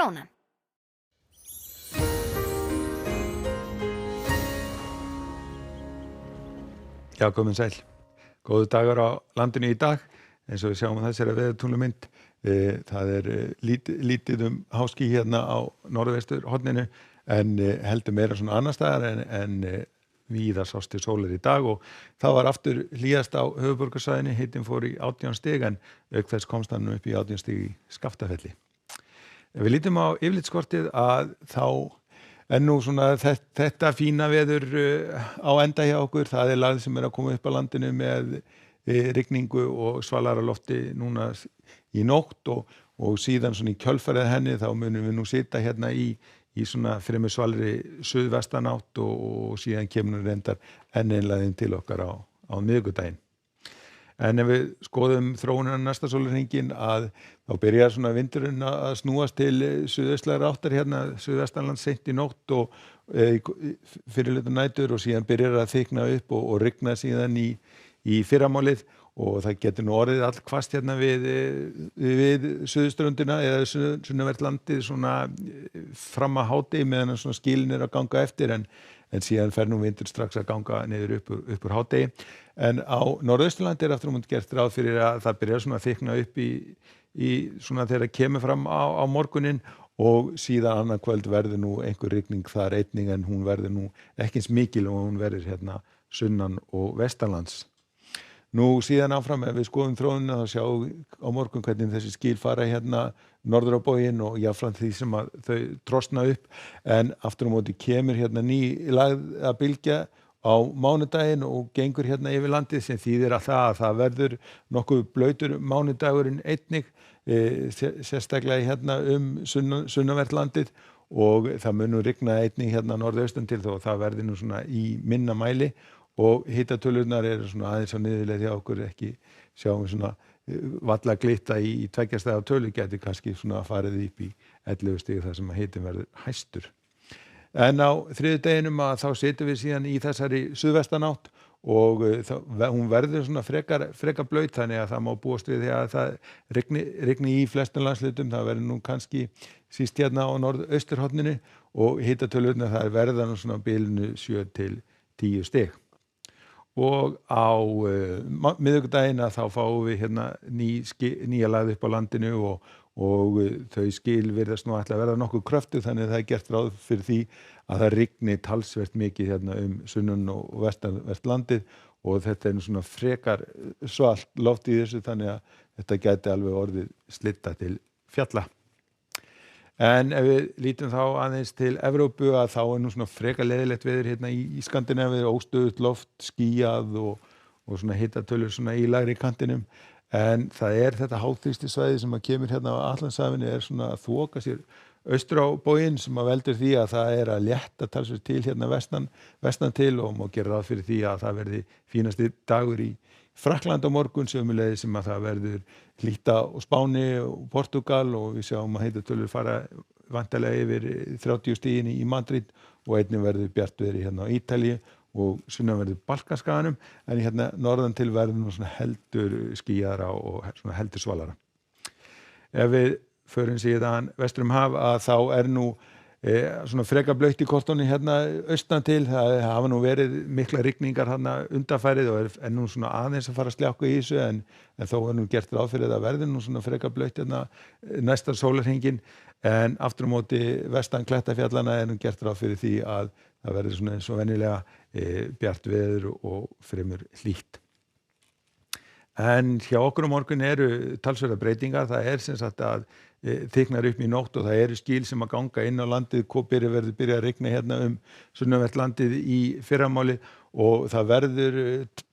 Krónan. Já, komin sæl. Góður dagur á landinu í dag, eins og við sjáum þessari veðurtunglumynd. Það lítið háský hérna á norðvestur horninu, en heldur meira svona annar staðar en víða sást til sólar í dag og það var aftur hlýjast á höfuðborgarsvæðinu, hitinn fór í 18 stig en auk þess komst hann upp í 18 stig í Skaftafelli. Ef við lítum á yfirlitskortið að þá nú svona þetta fína veður á enda hjá okkur, það lagð sem að koma upp á landinu með rigningu og svalara lofti núna í nótt og síðan svona í kjölfarið henni þá munum við nú sitja hérna í svona fremur svalri suðvestanátt og síðan kemur reyndar enn einlæðin til okkar á miðvikudaginn. En ef við skoðum þróunina næsta sólarhringinn að þá byrjar svona vindurinn að snúast til suðaustlægrar áttar hérna suðvestanlands seint í nótt og fyrirluta nætur og síðan byrjar að þykna upp og rigna síðan í fyrramálið og það getur nú orðið allhvasst hérna við suðurströndina eða sunnanvert landið svona fram að hádegi meðan svona skilin að ganga eftir en síðan fer nú vindur strax að ganga niður upp úr hádegi. En á Norðausturlandi aftur á móti gert ráð fyrir að það byrjar svona að þykna upp í svona þegar það kemur fram á morguninn og síðan annað kvöld verður nú einhver rigning þar einnig en hún verður nú ekki eins mikil og hún verður hérna sunnan og vestanlands. Nú síðan áfram ef við skoðum þróunina þá sjáum á morgun hvernig þessi skil fara hérna norður á bóginn og jafnframt því sem að þau trosna upp en aftur á móti kemur hérna ný lagða bylgja á mánudaginn og gengur hérna yfir landið sem þýðir að það verður nokkuð blautur mánudagurinn einnig sérstaklega hérna sunnanvert landið og það mun nú rigna einnig hérna norðaustan til þó það verður nú svona í minna mæli og hitatölurnar eru svona aðeins á niðurleið hjá okkur ekki sjáum svona valla glitta í 2 stiga tölu gæti kannski svona farið upp í 11 stig þar sem að hitin verður hæstur. En á þriðjudeginum að þá situm við síðan í þessari suðvestanátt og hún verður svona frekar blaut þannig að það má búast við því að það rigni í flestum landslutum, það verður nú kannski síst hérna á norðausturhorninu og hitatölurnar það verða nú svona á bilinu 7 til 10 stig. Og á miðvikudaginn að þá fáum við hérna nýja lagð upp á landinu og þau skil virðast nú ætla að verða nokkuð kröftug þannig að það gert ráð fyrir því að það rigni talsvert mikið hérna sunnan og vestanvert landið og þetta nú svona frekar svalt loft í þessu þannig að þetta gæti alveg orðið slitta til fjalla. En ef við lítum þá aðeins til Evrópu að þá nú svona frekar leiðilegt veður hérna í Skandinavíu, óstöðugt loft, skýjað og svona hitatölur svona í lægri kantinum. En það þetta háþrýstisvæði sem að kemur hérna á Atlantshafinu svona að þoka sér austur á bóginn sem að veldur því að það að létta talsvert til hérna vestan til og má gera ráð fyrir því að það verði fínasti dagur í Frakkland á morgun sömuleiðis sem að það verður hlýtt á Spáni og Portúgal og við sjáum að hitatölur fara væntanlega yfir 30 stigin í Madrid og einnig verður bjart veður hérna á Ítalíu og sunnanverðu Balkanskaganum en hérna norðan til verður nú svona heldur skýjara og svona heldur svalara. Ef við förum síðan vestur haf að þá nú svona frekar blautt í kortónu hérna austan til, það hafa nú verið mikla rigningar hérna undanfarið og nú svona aðeins að fara að sljákka í þessu en þó nú gert ráð fyrir að verður nú svona frekar blautt hérna næsta sólarhringinn en aftur á móti vestan Klettafjallana nú gert ráð fyrir því að það verður svona eins og venjulega bjart veður og fremur hlýtt. En hjá okkur á morgun eru talsverðar breytingar, það sem sagt að þyknar upp í nótt og það skil sem að ganga inn á landið, verður byrja að rigna hérna sunnanvert landið í fyrramáli og það verður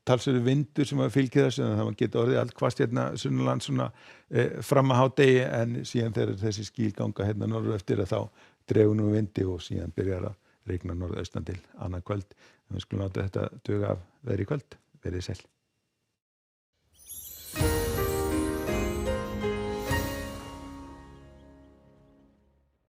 talsverður vindur sem að fylgja þessu en það geta orðið allhvasst hérna sunnanlands svona fram að hádegi en síðan þegar þessi skil ganga hérna norður eftir að þá dregur nú vindi og síðan byrjar að rigna norðaustan til annað kvöld. En við skulum láta þetta duga af veðri í kvöld. Verið sæl.